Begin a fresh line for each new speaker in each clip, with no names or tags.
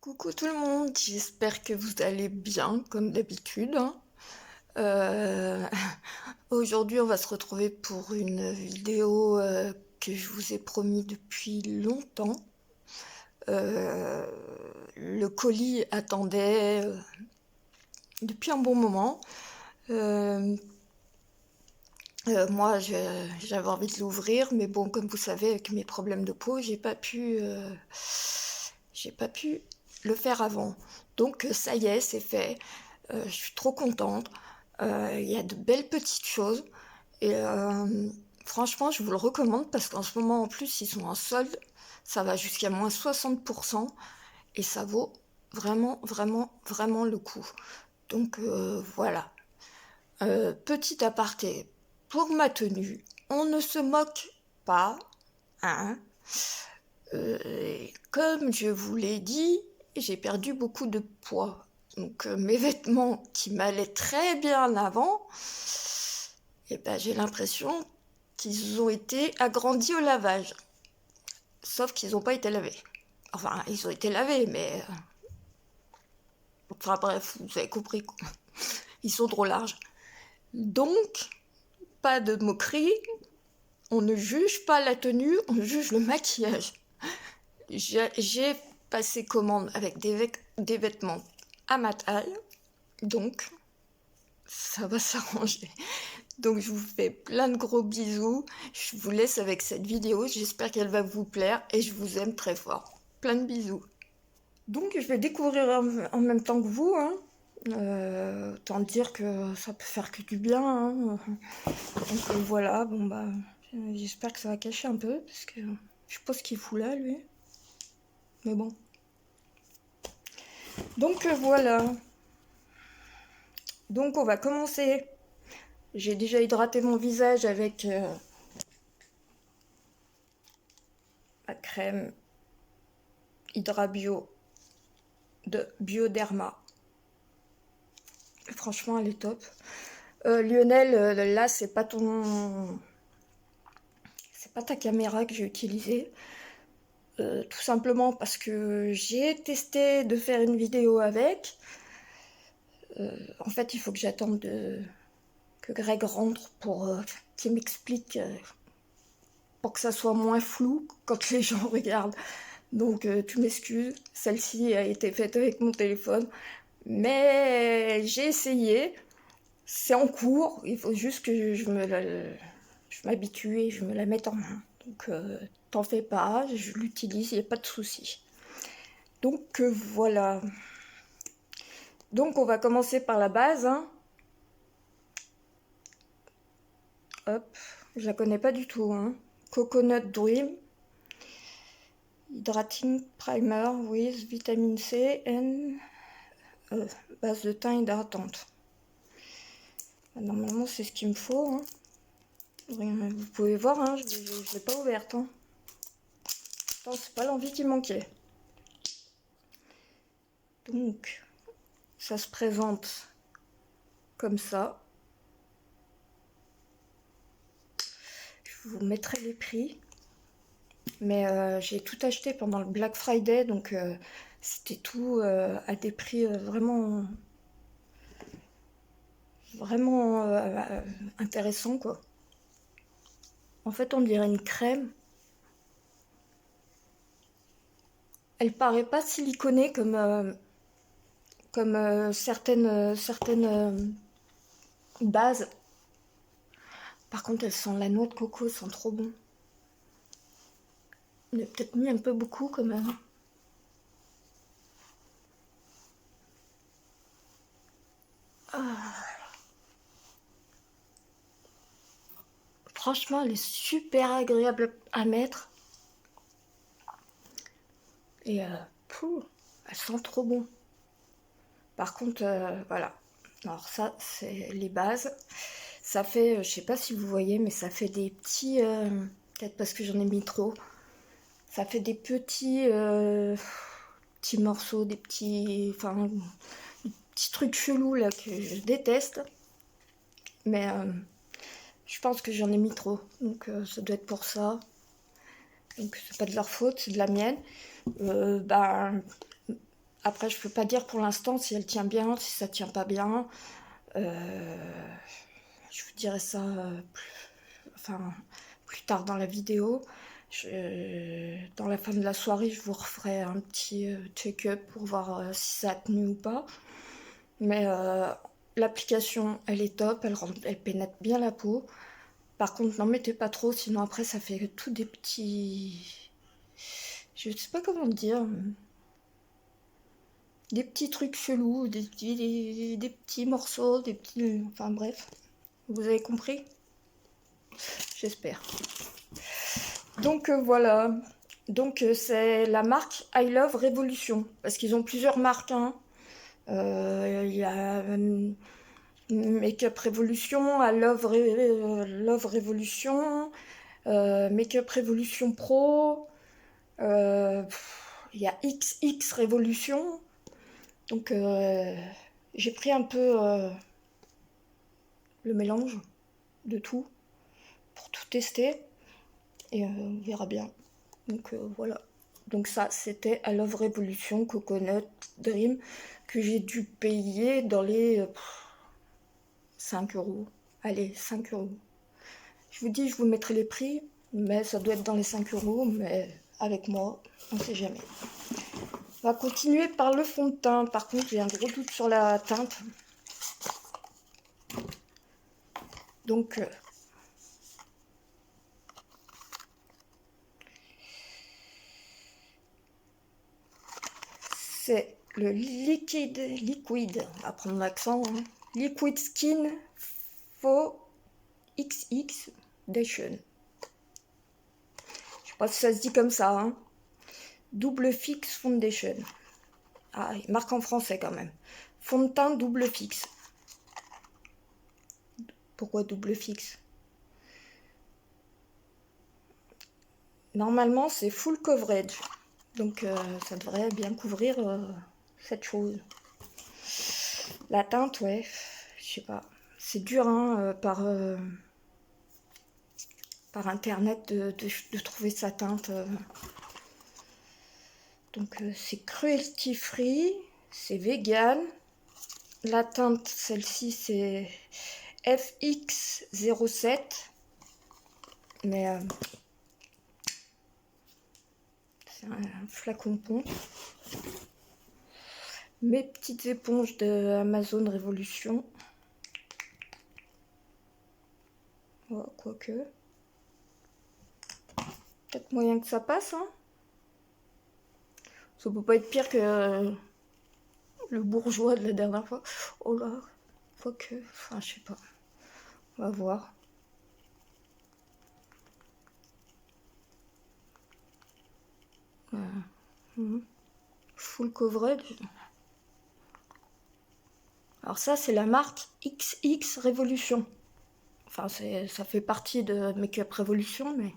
Coucou tout le monde, j'espère que vous allez bien comme d'habitude, hein. Euh, Aujourd'hui on va se retrouver pour une vidéo que je vous ai promis depuis longtemps. Euh, le colis attendait depuis un bon moment. Euh, Moi j'avais envie de l'ouvrir, mais bon, comme vous savez, avec mes problèmes de peau, j'ai pas pu le faire avant. Donc ça y est, c'est fait. Je suis trop contente. Il y a de belles petites choses. Et franchement, je vous le recommande parce qu'en ce moment, en plus, ils sont en solde. Ça va jusqu'à moins 60%. Et ça vaut vraiment, vraiment, vraiment le coup. Donc voilà. Petit aparté. Pour ma tenue, on ne se moque pas, hein. Comme je vous l'ai dit, j'ai perdu beaucoup de poids. Donc mes vêtements qui m'allaient très bien avant, et ben, j'ai l'impression qu'ils ont été agrandis au lavage. Sauf qu'ils n'ont pas été lavés. Enfin, ils ont été lavés, mais... Enfin bref, vous avez compris, quoi. Ils sont trop larges. Donc, pas de moquerie. On ne juge pas la tenue, on juge le maquillage. J'ai passé commande avec des vêtements à ma taille, donc ça va s'arranger. Donc je vous fais plein de gros bisous, je vous laisse avec cette vidéo, j'espère qu'elle va vous plaire et je vous aime très fort. Plein de bisous. Donc je vais découvrir en même temps que vous, hein. Autant dire que ça peut faire que du bien, hein. Donc voilà, bon bah j'espère que ça va cacher un peu, parce que je sais pas ce qu'il fout là lui. Mais bon. Donc voilà. Donc on va commencer. J'ai déjà hydraté mon visage avec la crème Hydra Bio de Bioderma. Franchement, elle est top. Lionel, là, c'est pas ta caméra que j'ai utilisée. Tout simplement parce que j'ai testé de faire une vidéo avec. En fait, il faut que j'attende que Greg rentre pour qu'il m'explique, pour que ça soit moins flou quand les gens regardent. Donc tu m'excuses, celle-ci a été faite avec mon téléphone, mais j'ai essayé, c'est en cours, il faut juste que je m'habitue et je me la mette en main. Donc t'en fais pas, je l'utilise, il n'y a pas de souci. Donc voilà. Donc on va commencer par la base, hein. Hop, je la connais pas du tout, hein. Coconut Dream. Hydrating Primer with Vitamine C and base de teint hydratante. Normalement, c'est ce qu'il me faut, hein. Vous pouvez voir, hein, je ne l'ai pas ouverte, hein. C'est pas l'envie qui manquait. Donc, ça se présente comme ça. Je vous mettrai les prix. Mais j'ai tout acheté pendant le Black Friday, donc c'était tout à des prix vraiment intéressants, quoi. En fait, on dirait une crème. Elle paraît pas siliconée comme certaines bases. Par contre, elles sentent la noix de coco, elles sont trop bon. On a peut-être mis un peu beaucoup quand même. Ah. Franchement, elle est super agréable à mettre. Et elle sent trop bon. Par contre, voilà. Alors ça, c'est les bases. Ça fait, je sais pas si vous voyez, mais ça fait des petits... peut-être parce que j'en ai mis trop. Ça fait des petits morceaux, des petits... Enfin, des petits trucs chelous là que je déteste. Mais je pense que j'en ai mis trop. Donc ça doit être pour ça. Donc c'est pas de leur faute, c'est de la mienne. Ben, Après, je peux pas dire pour l'instant si elle tient bien, si ça tient pas bien. Je vous dirai ça plus tard dans la vidéo. Dans la fin de la soirée, je vous referai un petit check-up pour voir si ça a tenu ou pas. Mais l'application, elle est top, elle pénètre bien la peau. Par contre, n'en mettez pas trop, sinon après, ça fait tout des petits... Je sais pas comment dire. Des petits trucs chelous, des petits morceaux, des petits... Enfin bref, vous avez compris? J'espère. Donc voilà. Donc c'est la marque I Love Revolution. Parce qu'ils ont plusieurs marques. Hein. Il y a Make-up Revolution, I Love, Love Revolution, Make-up Revolution Pro. Il y a XX Revolution. Donc j'ai pris un peu le mélange de tout pour tout tester et on verra bien. Donc voilà. Donc ça c'était I Love Revolution Coconut Dream que j'ai dû payer dans les 5 euros. Allez, 5 euros. Je vous dis, je vous mettrai les prix, mais ça doit être dans les 5 euros, mais avec moi, on ne sait jamais. On va continuer par le fond de teint. Par contre, j'ai un gros doute sur la teinte. Donc, c'est le liquide, on va prendre l'accent, hein. Liquid Skin Faux XX Dation. Je sais pas si ça se dit comme ça, hein. Double Fix Foundation. Ah, il marque en français quand même. Fond de teint double fixe. Pourquoi double fixe? Normalement, c'est full coverage. Donc, ça devrait bien couvrir cette chose. La teinte, ouais, je sais pas. C'est dur, hein, par internet de trouver sa teinte. Donc, c'est cruelty free, c'est vegan. La teinte, celle-ci, c'est FX07. Mais c'est un flacon pont. Mes petites éponges de Amazon Révolution. Oh, quoique. Peut-être moyen que ça passe, hein. Ça peut pas être pire que le bourgeois de la dernière fois. Oh là, quoique. Enfin, je sais pas. On va voir. Full coverage. Alors ça, c'est la marque XX Revolution. Enfin, ça fait partie de Make-up Revolution, mais...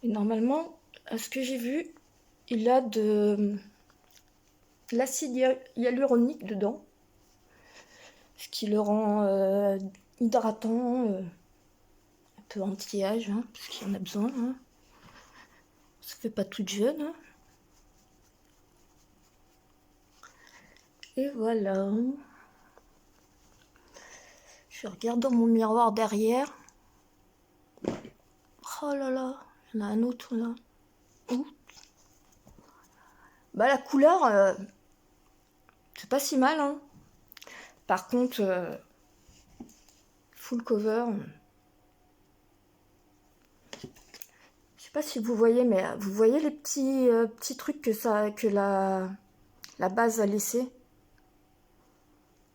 Et normalement, à ce que j'ai vu, il a de l'acide hyaluronique dedans. Ce qui le rend hydratant, un peu anti-âge, hein, parce qu'il y en a besoin. Hein. Ça fait pas toute jeune. Hein. Et voilà. Je regarde dans mon miroir derrière. Oh là là, il y en a un autre là. Ouh. Bah la couleur, c'est pas si mal. Hein. Par contre, full cover. Je sais pas si vous voyez, mais vous voyez les petits trucs que la base a laissé.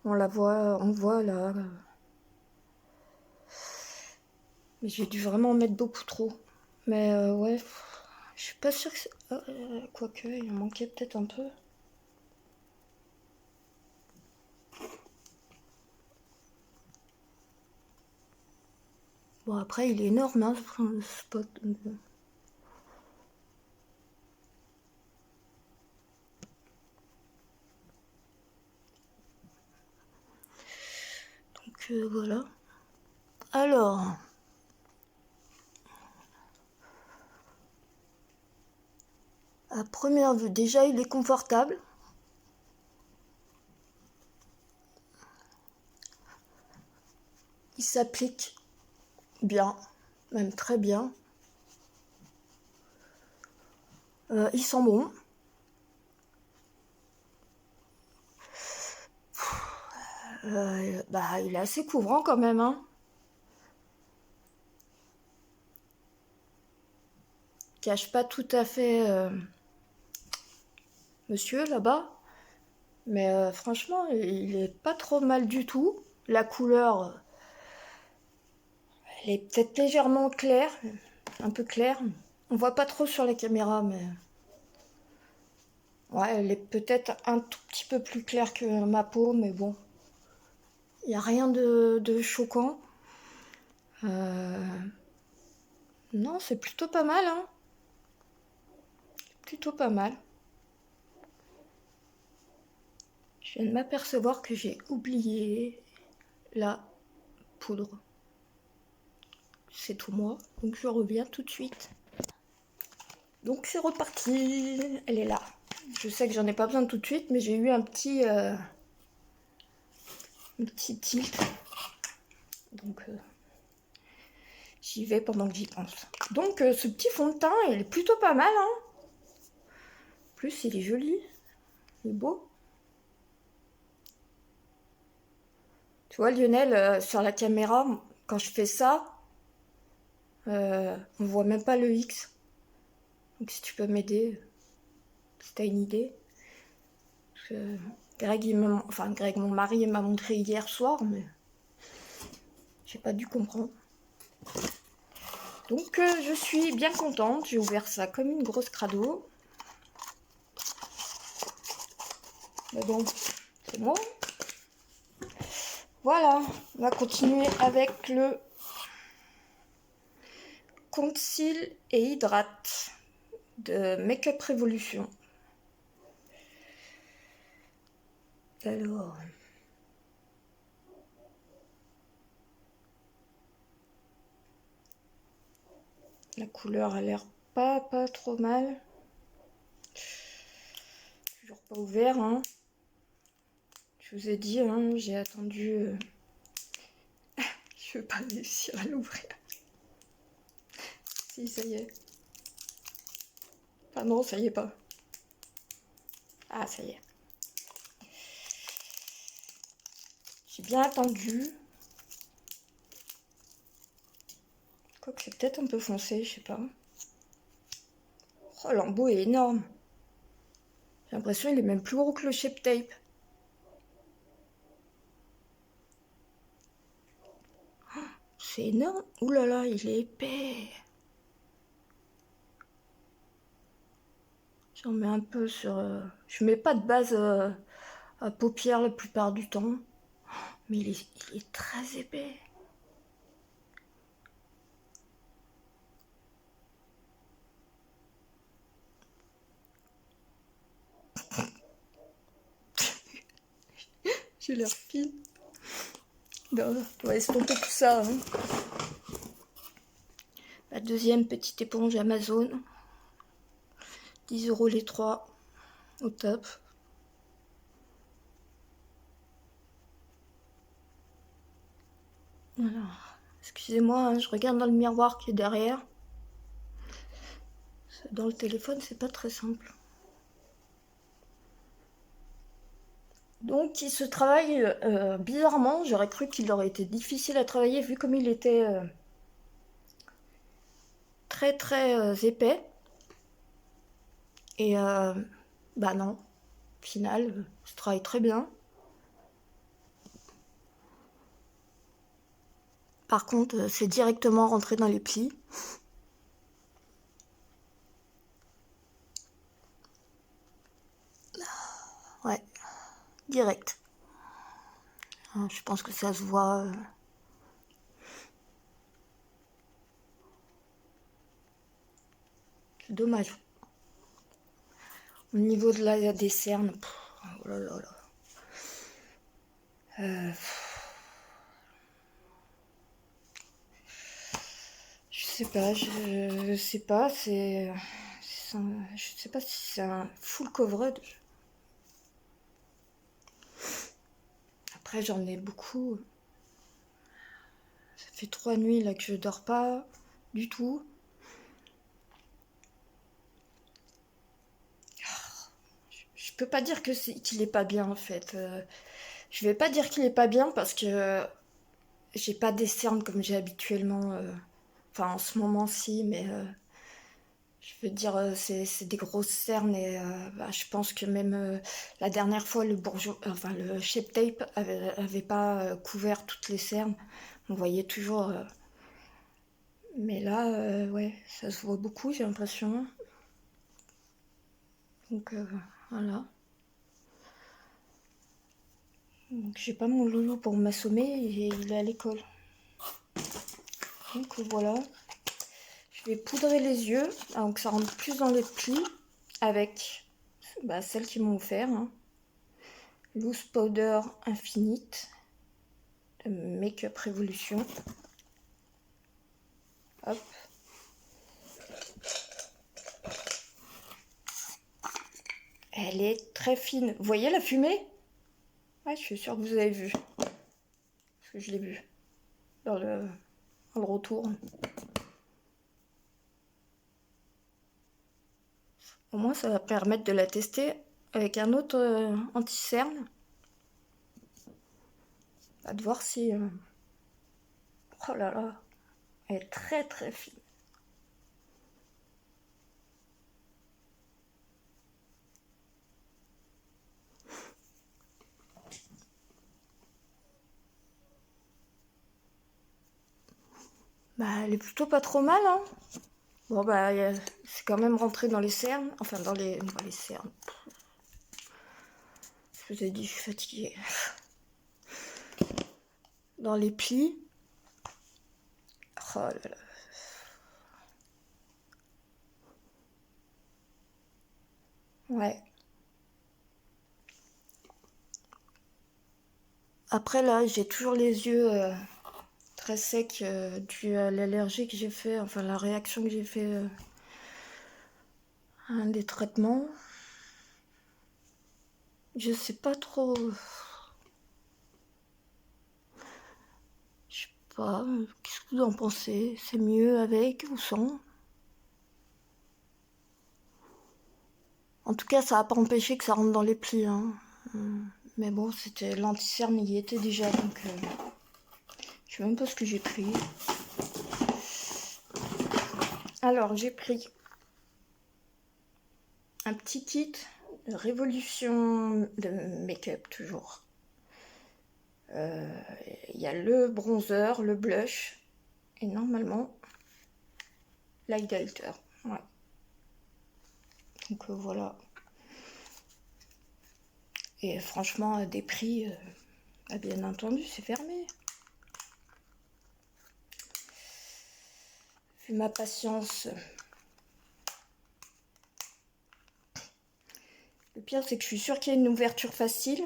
On voit là. Mais j'ai dû vraiment mettre beaucoup trop. Mais ouais, je suis pas sûre que c'est... quoique, il en manquait peut-être un peu. Bon, après, il est énorme, hein, ce spot. Donc voilà. Alors... À première vue, déjà il est confortable. Il s'applique bien, même très bien. Il sent bon. Il est assez couvrant quand même, hein. Cache pas tout à fait monsieur là-bas. Mais franchement, il est pas trop mal du tout. La couleur, elle est peut-être légèrement claire, un peu claire. On voit pas trop sur la caméra, mais ouais, elle est peut-être un tout petit peu plus claire que ma peau, mais bon, il n'y a rien de choquant. Non, c'est plutôt pas mal, hein. Plutôt pas mal. Je viens de m'apercevoir que j'ai oublié la poudre. C'est tout moi, donc je reviens tout de suite. Donc c'est reparti, elle est là. Je sais que j'en ai pas besoin tout de suite, mais j'ai eu un petit tilt. Donc j'y vais pendant que j'y pense. Donc ce petit fond de teint, il est plutôt pas mal, hein. En plus, il est joli, il est beau. Tu vois Lionel, sur la caméra, quand je fais ça, on voit même pas le X. Donc si tu peux m'aider, si t'as une idée. Greg, mon mari, il m'a montré hier soir, mais j'ai pas dû comprendre. Donc je suis bien contente, j'ai ouvert ça comme une grosse crado. Mais bon, c'est bon. Voilà, on va continuer avec le Conceal et Hydrate de Make-up Revolution. Alors, la couleur a l'air pas trop mal. Toujours pas ouvert, hein. Je vous ai dit, hein, j'ai attendu. Je vais pas réussir à l'ouvrir. Si, ça y est. Ah non, ça y est pas. Ah, ça y est. J'ai bien attendu. Quoique c'est peut-être un peu foncé, je sais pas. Oh, l'embout est énorme. J'ai l'impression qu'il est même plus gros que le Shape Tape. C'est énorme. Ouh là là, il est épais. J'en mets un peu sur... Je mets pas de base à paupières la plupart du temps. Mais il est très épais. J'ai l'air fine. Non, on va estomper tout ça. Hein. La deuxième petite éponge Amazon. 10 € les 3. Au top. Voilà. Excusez-moi, hein, je regarde dans le miroir qui est derrière. Dans le téléphone, c'est pas très simple. Donc, il se travaille bizarrement. J'aurais cru qu'il aurait été difficile à travailler vu comme il était très épais. Et bah non, au final, ça travaille très bien. Par contre, c'est directement rentré dans les plis. Ouais, direct. Je pense que ça se voit. C'est dommage. Au niveau de des cernes, oh là là là. Je sais pas, c'est Je sais pas si c'est un full coverage. Après, j'en ai beaucoup. Ça fait 3 nuits là que je dors pas du tout. Je peux pas dire qu'il est pas bien en fait. Je vais pas dire qu'il est pas bien parce que j'ai pas des cernes comme j'ai habituellement. Enfin, en ce moment-ci, mais je veux dire, c'est des grosses cernes et je pense que même la dernière fois, le Shape Tape avait pas couvert toutes les cernes. On voyait toujours. Mais là, ouais, ça se voit beaucoup, j'ai l'impression. Donc voilà. Donc j'ai pas mon loulou pour m'assommer et il est à l'école. Donc voilà. Je vais poudrer les yeux, donc ça rentre plus dans les plis, avec celle qu'ils m'ont offert. Hein. Loose Powder Infinite de Make-up Revolution. Hop. Elle est très fine. Vous voyez la fumée? Ouais, je suis sûre que vous avez vu. Parce que je l'ai vu dans le retour. Au moins, ça va permettre de la tester avec un autre anti-cerne. De voir si... Oh là là, elle est très très fine. Elle est plutôt pas trop mal, hein. Bon, c'est quand même rentré dans les cernes. Enfin, dans les cernes. Je vous ai dit, je suis fatiguée. Dans les plis. Oh là là. Ouais. Après, là, j'ai toujours les yeux très secs dû à l'allergie que j'ai fait. Enfin, la réaction que j'ai fait à un des traitements. Je sais pas trop... Je sais pas. Qu'est-ce que vous en pensez? C'est mieux avec ou sans? En tout cas, ça n'a pas empêché que ça rentre dans les plis. Hein. Mais bon, c'était l'anti-cerne, il y était déjà, donc je sais même pas ce que j'ai pris. Alors, j'ai pris un petit kit de révolution de make-up, toujours. Il y a le bronzer, le blush, et normalement, l'highlighter. Ouais. Donc voilà. Et franchement, des prix, bien entendu, c'est fermé. Vu ma patience. Le pire, c'est que je suis sûre qu'il y a une ouverture facile.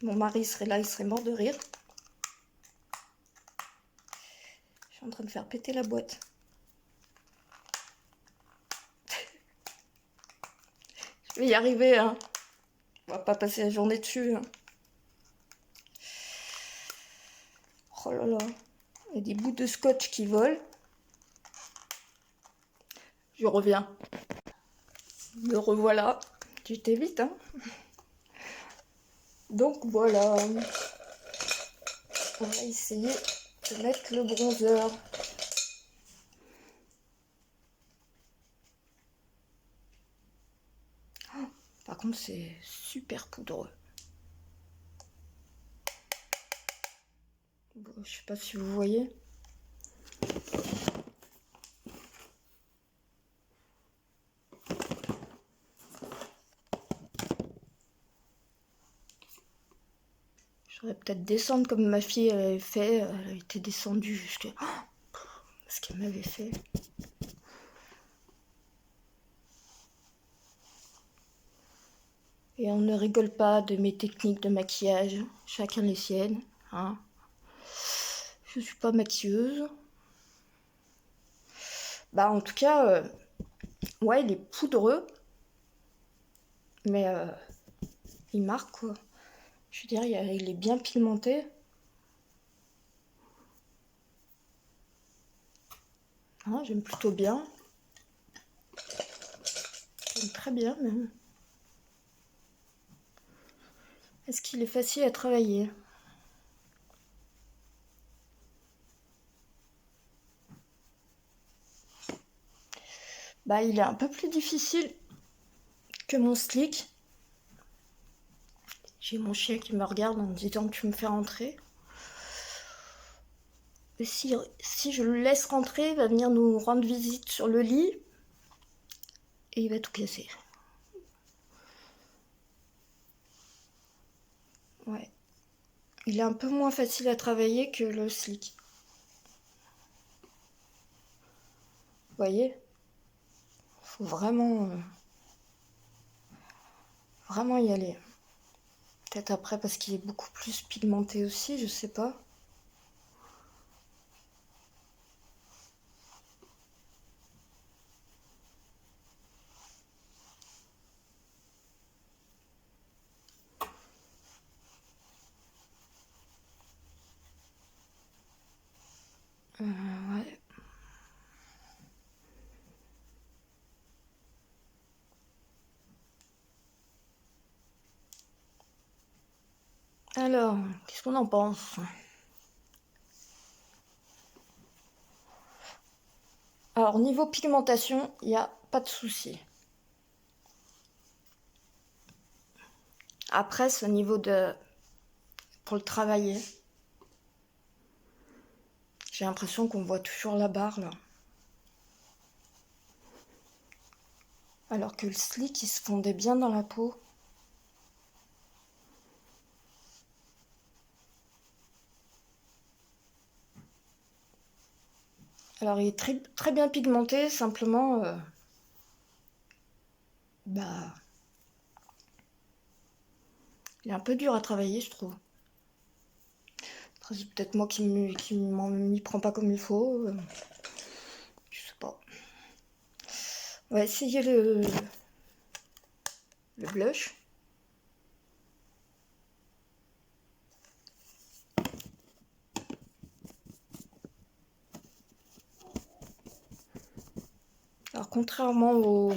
Mon mari serait là, il serait mort de rire. Je suis en train de faire péter la boîte. Je vais y arriver, hein. On va pas passer la journée dessus. Hein. Oh là là. Il y a des bouts de scotch qui volent. Je reviens. Me revoilà. J'étais vite, hein. Donc voilà. On va essayer de mettre le bronzer. Oh, par contre, c'est super poudreux. Bon, je sais pas si vous voyez. J'aurais peut-être descendre comme ma fille elle avait fait. Elle était descendue jusqu'à ce qu'elle m'avait fait. Et on ne rigole pas de mes techniques de maquillage, chacun les siennes. Hein. Je suis pas maquilleuse. En tout cas, Ouais, il est poudreux, mais il marque quoi. Je veux dire, il est bien pigmenté. Ah, j'aime plutôt bien. J'aime très bien même. Est-ce qu'il est facile à travailler? Bah, il est un peu plus difficile que mon slick. J'ai mon chien qui me regarde en me disant que tu me fais rentrer. Et si je le laisse rentrer, il va venir nous rendre visite sur le lit et il va tout casser. Ouais. Il est un peu moins facile à travailler que le slick. Vous voyez? Faut vraiment y aller. Peut-être après parce qu'il est beaucoup plus pigmenté aussi, je sais pas. Ouais. Alors, qu'est-ce qu'on en pense? Alors, niveau pigmentation, il n'y a pas de souci. Après, c'est au niveau de... Pour le travailler. J'ai l'impression qu'on voit toujours la barre, là. Alors que le slick, il se fondait bien dans la peau. Alors, il est très, très bien pigmenté, simplement... bah... Il est un peu dur à travailler, je trouve. Après, c'est peut-être moi qui m'y prends pas comme il faut. Je sais pas. On va essayer le blush. Alors, contrairement au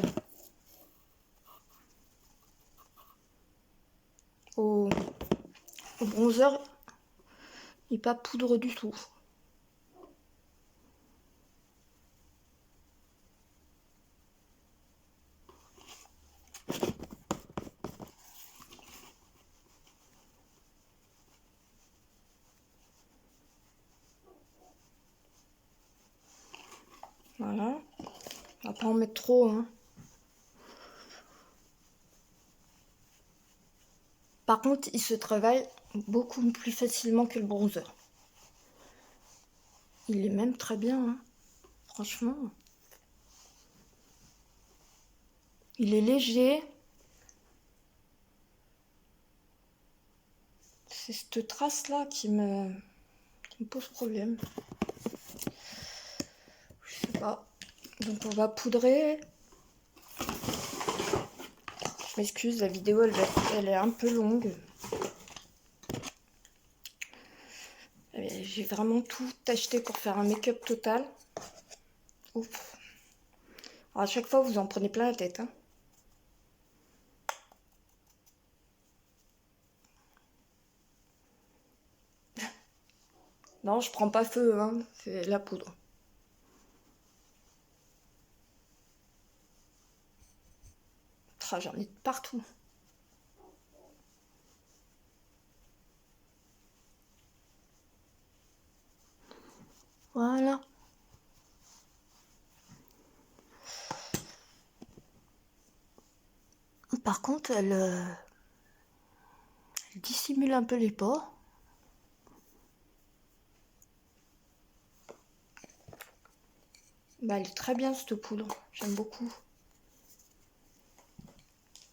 bronzer, il n'est pas poudreux du tout. Voilà. On va pas en mettre trop, hein. Par contre, il se travaille beaucoup plus facilement que le bronzer. Il est même très bien, hein. Franchement. Il est léger. C'est cette trace-là qui me pose problème. Je sais pas. Donc on va poudrer. Je m'excuse, la vidéo elle est un peu longue. J'ai vraiment tout acheté pour faire un make-up total. Ouf. Alors à chaque fois vous en prenez plein la tête, hein. Non, je prends pas feu, hein. C'est la poudre. J'en ai partout. Voilà. Par contre, elle dissimule un peu les pores. Bah, elle est très bien cette poudre, j'aime beaucoup.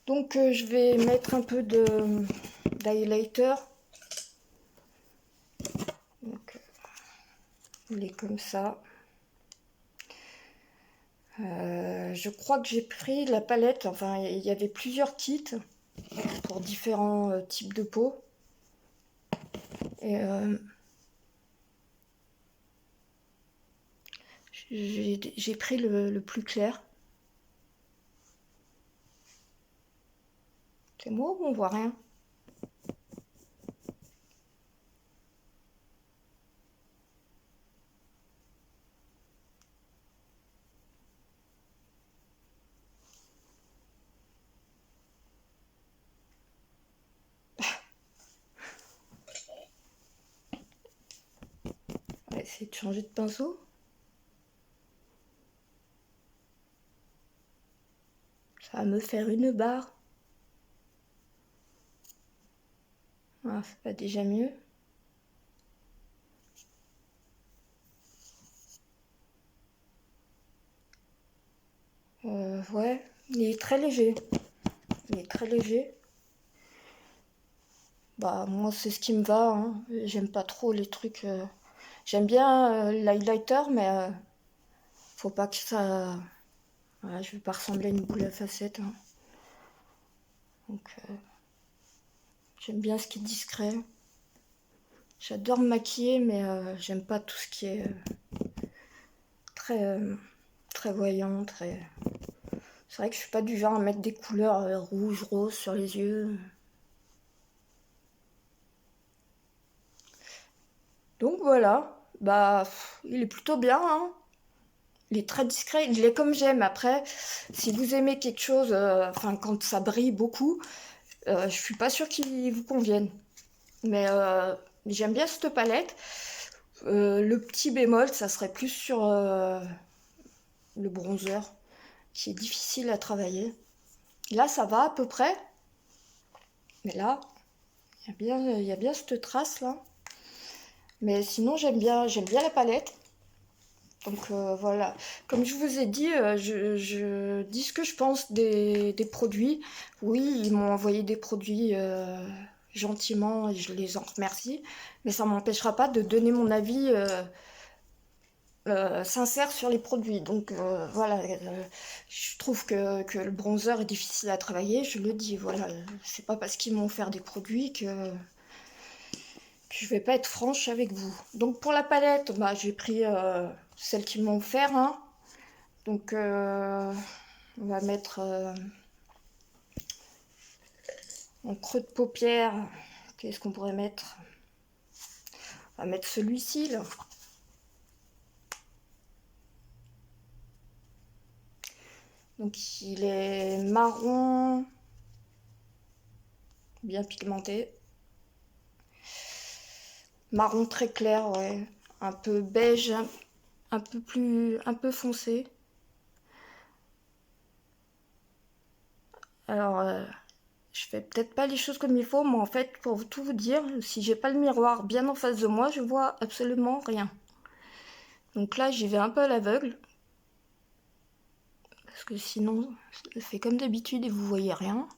Donc je vais mettre un peu d'highlighter. Donc il est comme ça. Je crois que j'ai pris la palette, enfin il y avait plusieurs kits pour différents types de peau. Et j'ai pris le plus clair. C'est moi ou on voit rien? On va essayer de changer de pinceau. Ça va me faire une barre. Ah, c'est pas déjà mieux. Ouais, il est très léger. Il est très léger. Bah moi c'est ce qui me va, hein. J'aime pas trop les trucs. J'aime bien l'highlighter, mais faut pas que ça. Voilà, je vais pas ressembler à une boule à facettes, hein. Donc j'aime bien ce qui est discret. J'adore me maquiller, mais j'aime pas tout ce qui est très très voyant, très. C'est vrai que je suis pas du genre à mettre des couleurs rouge, rose sur les yeux. Donc voilà, bah il est plutôt bien, hein. Il est très discret, il est comme j'aime. Après, si vous aimez quelque chose, enfin quand ça brille beaucoup, je suis pas sûre qu'il vous convienne. Mais j'aime bien cette palette. Le petit bémol, ça serait plus sur le bronzer, qui est difficile à travailler. Là, ça va à peu près, mais là, il y a bien cette trace là. Mais sinon, j'aime bien la palette. Donc voilà, comme je vous ai dit, je dis ce que je pense des produits. Oui, ils m'ont envoyé des produits gentiment et je les en remercie, mais ça m'empêchera pas de donner mon avis sincère sur les produits. Donc voilà, je trouve que le bronzer est difficile à travailler, je le dis, voilà, c'est pas parce qu'ils m'ont offert des produits que je vais pas être franche avec vous. Donc pour la palette, bah, j'ai pris celle qu'ils m'ont offert, hein. Donc on va mettre en creux de paupière. Qu'est-ce qu'on pourrait mettre? On va mettre celui-ci là. Donc il est marron, bien pigmenté. Marron très clair, ouais. Un peu beige, un peu foncé. Alors je fais peut-être pas les choses comme il faut, mais en fait, pour tout vous dire, si j'ai pas le miroir bien en face de moi, je vois absolument rien. Donc là, j'y vais un peu à l'aveugle. Parce que sinon, je fais comme d'habitude et vous voyez rien.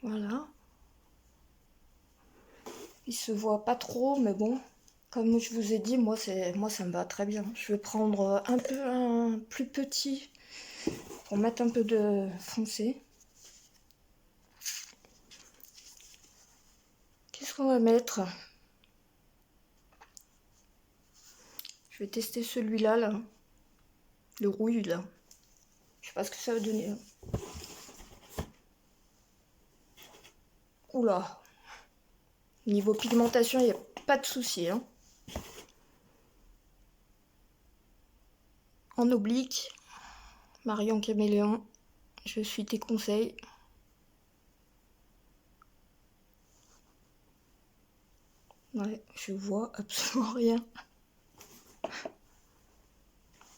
Voilà. Il se voit pas trop, mais bon, comme je vous ai dit, moi ça me va très bien. Je vais prendre un peu un plus petit pour mettre un peu de foncé. Qu'est-ce qu'on va mettre? Je vais tester celui-là, là. Le rouille, là. Je sais pas ce que ça va donner. Oula. Niveau pigmentation, il n'y a pas de souci, hein. En oblique, Marion Caméléon, je suis tes conseils. Ouais, je vois absolument rien.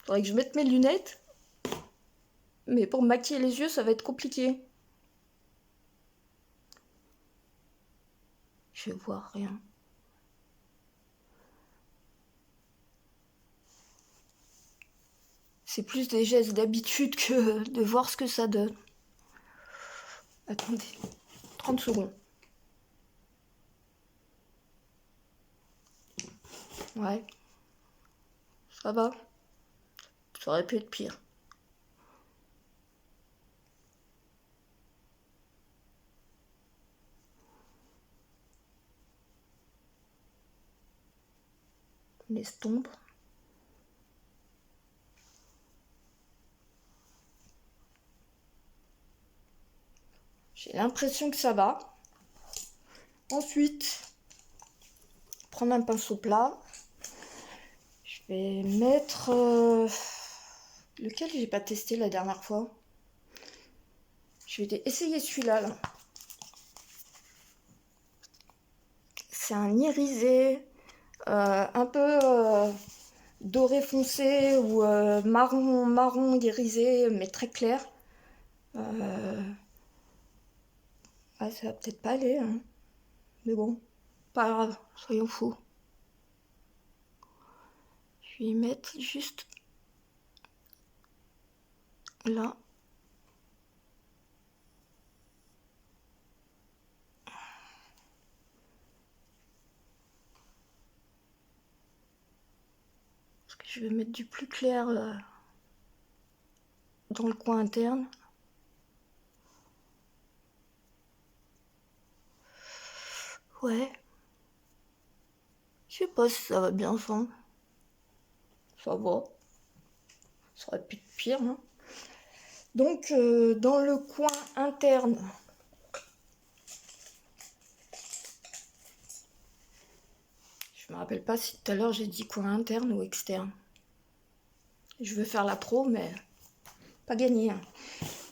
Faudrait que je mette mes lunettes. Mais pour maquiller les yeux, ça va être compliqué. Je vois rien. C'est plus des gestes d'habitude que de voir ce que ça donne. Attendez, 30 secondes. Ouais, ça va. Ça aurait pu être pire. Laisse tomber. J'ai l'impression que ça va. Ensuite, prendre un pinceau plat. Je vais mettre... lequel j'ai pas testé la dernière fois. Je vais essayer celui-là. Là. C'est un irisé, un peu doré foncé ou marron irisé, mais très clair. Ah, ça va peut-être pas aller, hein. Mais bon, pas grave, soyons fous. Je vais y mettre juste là. Parce que je vais mettre du plus clair dans le coin interne. Ouais. Je sais pas si ça va bien ensemble. Ça va. Ça aurait pu être pire, hein. Donc, dans le coin interne, je me rappelle pas si tout à l'heure j'ai dit coin interne ou externe. Je veux faire la pro, mais pas gagné, hein.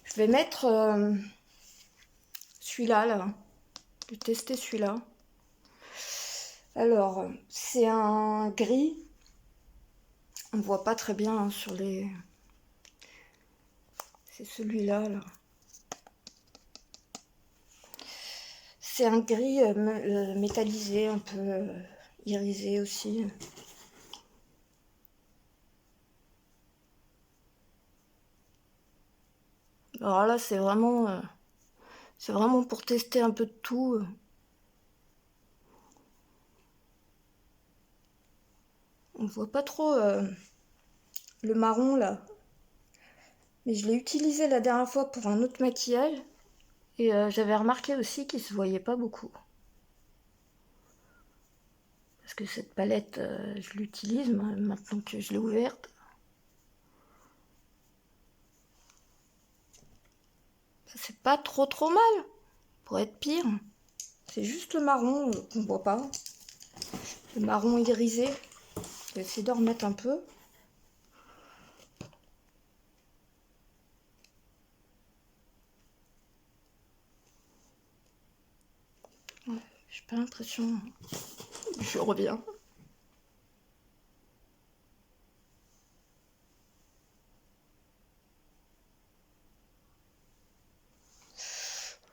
Je vais mettre celui-là, là. Je vais tester celui-là. Alors, c'est un gris. On ne voit pas très bien hein, sur les... C'est celui-là, là. C'est un gris métallisé, un peu irisé aussi. Alors là, c'est vraiment pour tester un peu de tout. On ne voit pas trop le marron là. Mais je l'ai utilisé la dernière fois pour un autre maquillage. Et j'avais remarqué aussi qu'il se voyait pas beaucoup. Parce que cette palette, je l'utilise maintenant que je l'ai ouverte. Ça c'est pas trop mal. Pour être pire. C'est juste le marron qu'on voit pas. Le marron irisé. Je vais essayer de remettre un peu. Ouais, j'ai pas l'impression. Je reviens.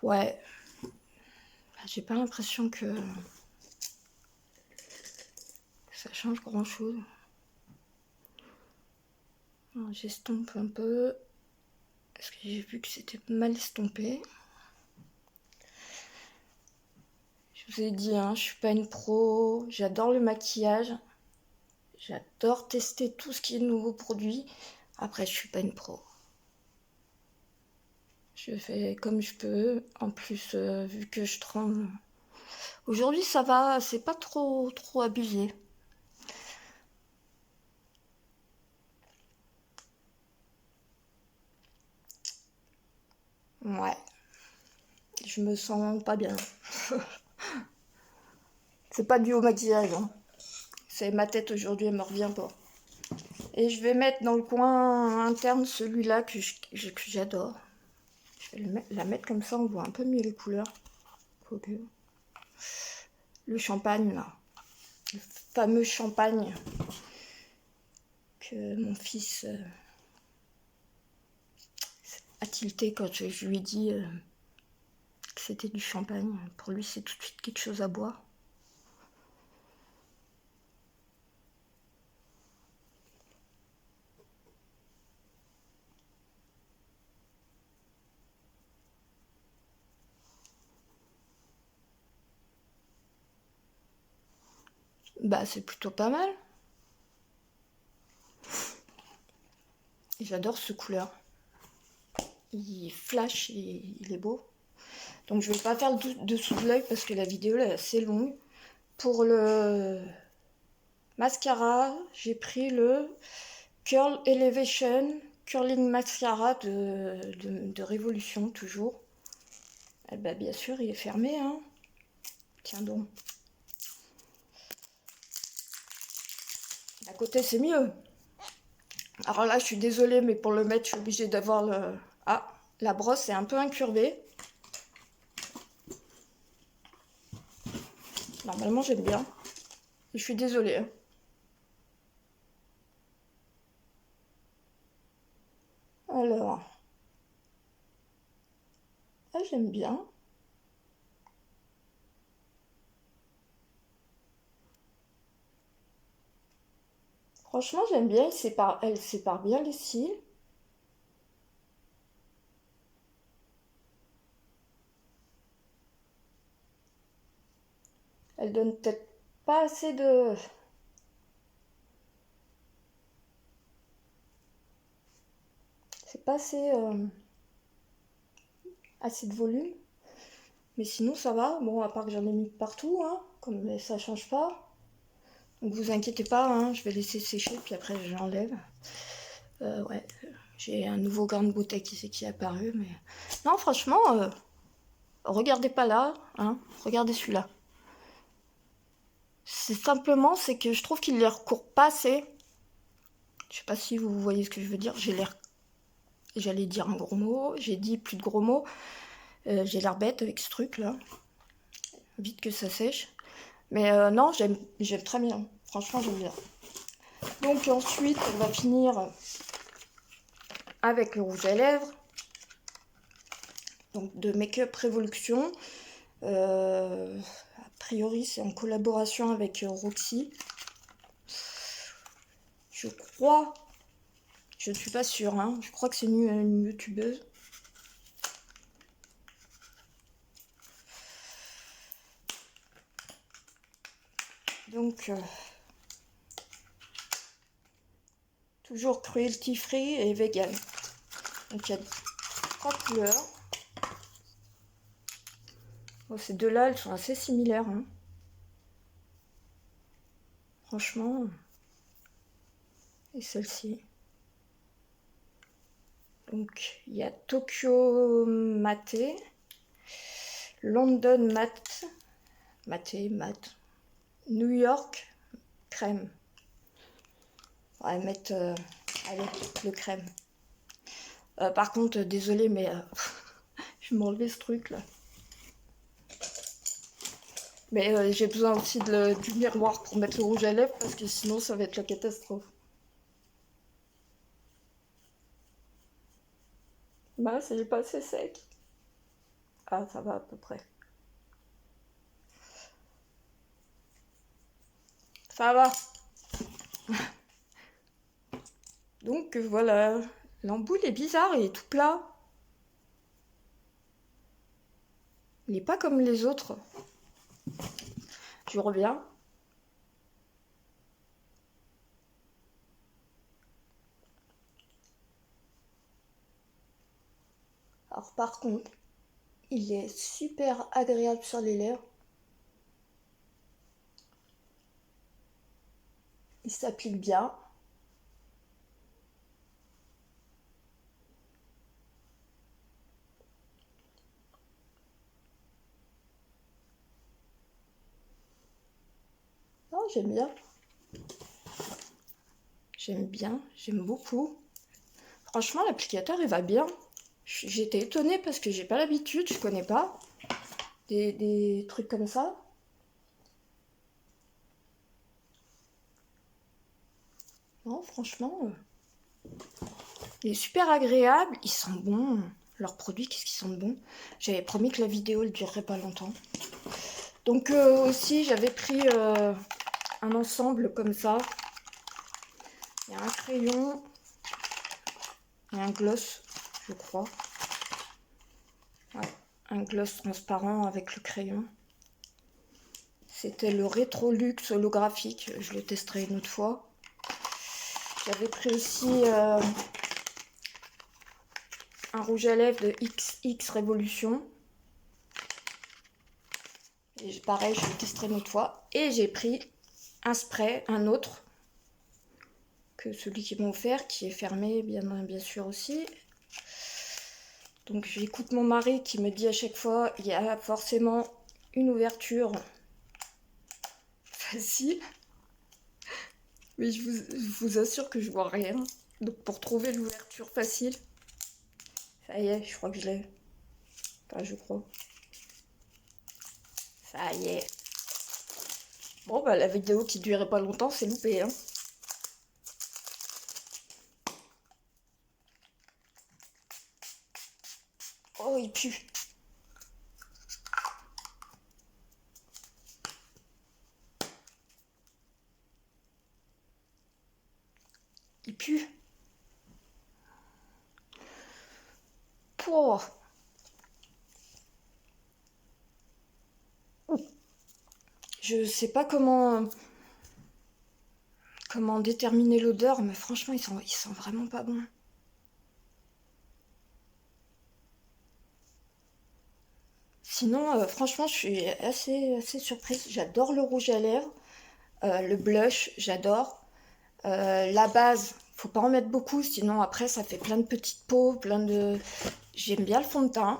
Ouais. J'ai pas l'impression que ça change grand chose. J'estompe un peu. Parce que j'ai vu que c'était mal estompé. Je vous ai dit, hein, je suis pas une pro. J'adore le maquillage. J'adore tester tout ce qui est nouveau produit. Après, je suis pas une pro. Je fais comme je peux. En plus, vu que je tremble. Aujourd'hui, ça va. C'est pas trop abusé. Ouais. Je me sens pas bien. C'est pas dû au maquillage. Hein. C'est ma tête aujourd'hui, elle me revient pas. Et je vais mettre dans le coin interne celui-là que j'adore. Je vais la mettre comme ça, on voit un peu mieux les couleurs. Le champagne, là. Le fameux champagne que mon fils... a tilté quand je lui ai dit que c'était du champagne. Pour lui, c'est tout de suite quelque chose à boire. Bah, c'est plutôt pas mal. J'adore ce couleur. Il flash, il est beau. Donc je vais pas faire le dessous de l'œil parce que la vidéo là, est assez longue. Pour le mascara, j'ai pris le Curl Elevation Curling Mascara de Révolution, toujours. Eh ben, bien sûr, il est fermé, hein. Tiens donc. À côté, c'est mieux. Alors là, je suis désolée, mais pour le mettre, je suis obligée d'avoir le... Ah, la brosse est un peu incurvée. Normalement, j'aime bien. Je suis désolée. Hein. Alors... Ah, j'aime bien. Franchement, j'aime bien. Elle sépare bien les cils. Elle donne peut-être pas assez de... C'est pas assez... assez de volume. Mais sinon, ça va. Bon, à part que j'en ai mis partout, hein. Comme ça change pas. Donc vous inquiétez pas, hein, je vais laisser sécher, puis après j'enlève. Ouais, j'ai un nouveau grain de beauté qui est apparu, mais... Non, franchement, regardez pas là, hein, regardez celui-là. C'est simplement, c'est que je trouve qu'il les recourt pas assez. Je sais pas si vous voyez ce que je veux dire. J'ai l'air... J'allais dire un gros mot, j'ai dit plus de gros mots. J'ai l'air bête avec ce truc-là. Vite que ça sèche. Mais non, j'aime très bien. Franchement, j'aime bien. Donc ensuite, on va finir avec le rouge à lèvres. Donc de Make-up Révolution. A priori, c'est en collaboration avec Roxy. Je crois, je ne suis pas sûre, hein, je crois que c'est une youtubeuse. Donc, toujours cruelty free et vegan. Donc il y a 3 couleurs. Bon, ces deux-là, elles sont assez similaires. Hein. Franchement. Et celle-ci. Donc il y a Tokyo Maté, London Maté, New York crème. On va mettre allez, le crème. Par contre, désolé, mais je vais m'enlever ce truc là. Mais j'ai besoin aussi du miroir pour mettre le rouge à lèvres parce que sinon ça va être la catastrophe. Bah, c'est pas assez sec. Ah, ça va à peu près. Ça va. Donc voilà, l'embout est bizarre, il est tout plat. Il n'est pas comme les autres. Je reviens. Alors par contre, il est super agréable sur les lèvres. Il s'applique bien. Oh, j'aime bien. J'aime bien, j'aime beaucoup. Franchement, l'applicateur, il va bien. J'étais étonnée parce que j'ai pas l'habitude, je connais pas des trucs comme ça. Non, franchement, Il est super agréable, ils sont bons. Leurs produits, qu'est-ce qu'ils sont bons. J'avais promis que la vidéo ne durerait pas longtemps. Donc aussi, j'avais pris un ensemble comme ça. Il y a un crayon et un gloss, je crois. Ouais, un gloss transparent avec le crayon. C'était le Rétro Luxe holographique. Je le testerai une autre fois. J'avais pris aussi un rouge à lèvres de XX Révolution. Et pareil, je le testerai une autre fois. Et j'ai pris un spray, un autre, que celui qu'ils m'ont offert, qui est fermé, bien sûr aussi. Donc j'écoute mon mari qui me dit à chaque fois, il y a forcément une ouverture facile. Mais je vous assure que je vois rien. Donc pour trouver l'ouverture facile, ça y est, je crois que je l'ai. Enfin, je crois. Ça y est. Bon, bah la vidéo qui durait pas longtemps, c'est loupé, hein. Oh, il pue. Il pue. Pouah. Je sais pas comment déterminer l'odeur, mais franchement, ils sont vraiment pas bons. Sinon, franchement, je suis assez surprise. J'adore le rouge à lèvres, le blush, j'adore. La base, faut pas en mettre beaucoup, sinon après ça fait plein de petites peaux, plein de. J'aime bien le fond de teint.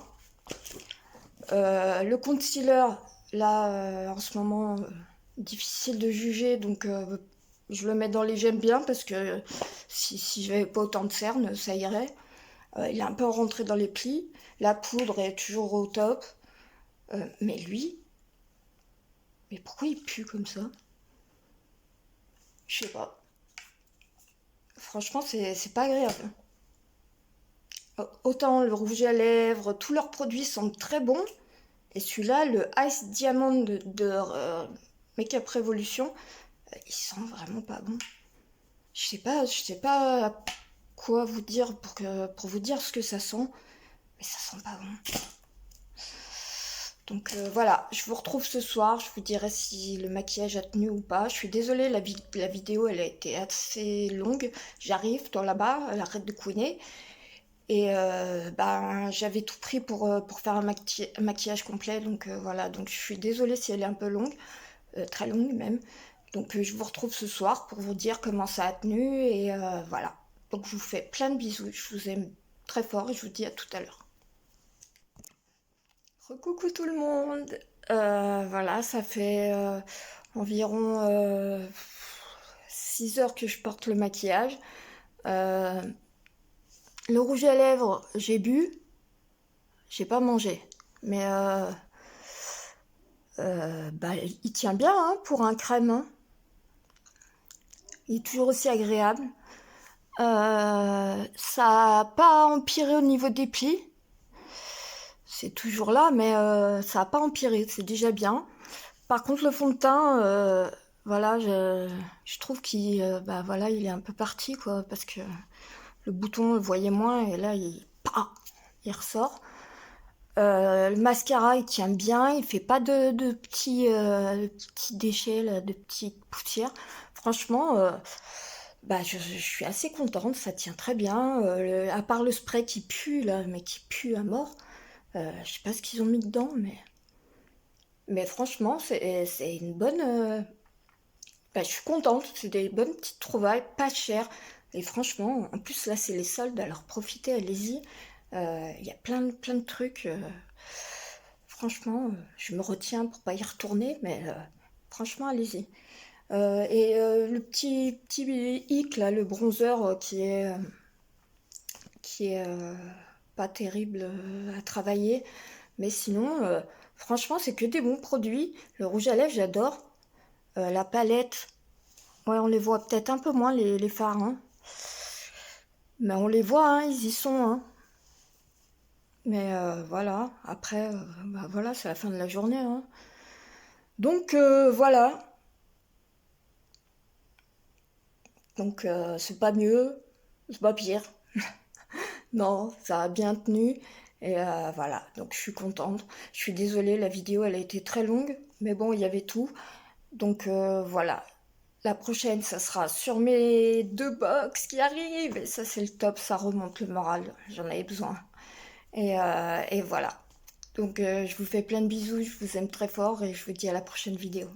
Le concealer, là, en ce moment, difficile de juger, donc je le mets dans les j'aime bien parce que si j'avais pas autant de cernes, ça irait. Il est un peu rentré dans les plis. La poudre est toujours au top. Mais lui, mais pourquoi il pue comme ça? Je sais pas. Franchement, c'est pas agréable. Autant le rouge à lèvres, tous leurs produits sont très bons. Et celui-là, le Ice Diamond de Makeup Revolution, ils sont vraiment pas bons. Je sais pas quoi vous dire pour vous dire ce que ça sent, mais ça sent pas bon. Donc voilà, je vous retrouve ce soir, je vous dirai si le maquillage a tenu ou pas. Je suis désolée, la vidéo elle a été assez longue. J'arrive dans là-bas, elle arrête de couiner. Et ben, j'avais tout pris pour faire un maquillage complet. Donc voilà, donc je suis désolée si elle est un peu longue, très longue même. Donc je vous retrouve ce soir pour vous dire comment ça a tenu. Et voilà, donc je vous fais plein de bisous, je vous aime très fort et je vous dis à tout à l'heure. Recoucou tout le monde. Voilà, ça fait environ 6 heures que je porte le maquillage. Euh, le rouge à lèvres, j'ai bu, j'ai pas mangé. Mais bah, il tient bien hein, pour un crème, hein. Il est toujours aussi agréable. Ça n'a pas empiré au niveau des plis. C'est toujours là, mais ça n'a pas empiré, c'est déjà bien. Par contre, le fond de teint, voilà, je trouve qu'il bah, voilà, il est un peu parti, quoi, parce que le bouton, on le voyait moins, et là, il ressort. Le mascara, il tient bien, il fait pas de petits déchets, là, de petites poussières. Franchement, bah, je suis assez contente, ça tient très bien. À part le spray qui pue, là, mais qui pue à mort, je sais pas ce qu'ils ont mis dedans, mais franchement, c'est une bonne. Bah, je suis contente, c'est des bonnes petites trouvailles, pas chères. Et franchement, en plus, là, c'est les soldes, alors profitez, allez-y. Il y a plein de trucs. Franchement, je me retiens pour pas y retourner, mais franchement, allez-y. Le petit hic, là, le bronzer qui est pas terrible à travailler. Mais sinon, franchement, c'est que des bons produits. Le rouge à lèvres, j'adore. La palette, ouais, on les voit peut-être un peu moins, les fards, hein. Mais on les voit, hein, ils y sont, hein. Mais voilà, après, bah voilà, c'est la fin de la journée, hein. Donc voilà. Donc c'est pas mieux, c'est pas pire. Non, ça a bien tenu. Et voilà, donc je suis contente. Je suis désolée, la vidéo elle a été très longue, mais bon, il y avait tout. Donc voilà. La prochaine, ça sera sur mes 2 box qui arrivent. Et ça, c'est le top, ça remonte le moral. J'en avais besoin. Et voilà. Donc je vous fais plein de bisous, je vous aime très fort et je vous dis à la prochaine vidéo.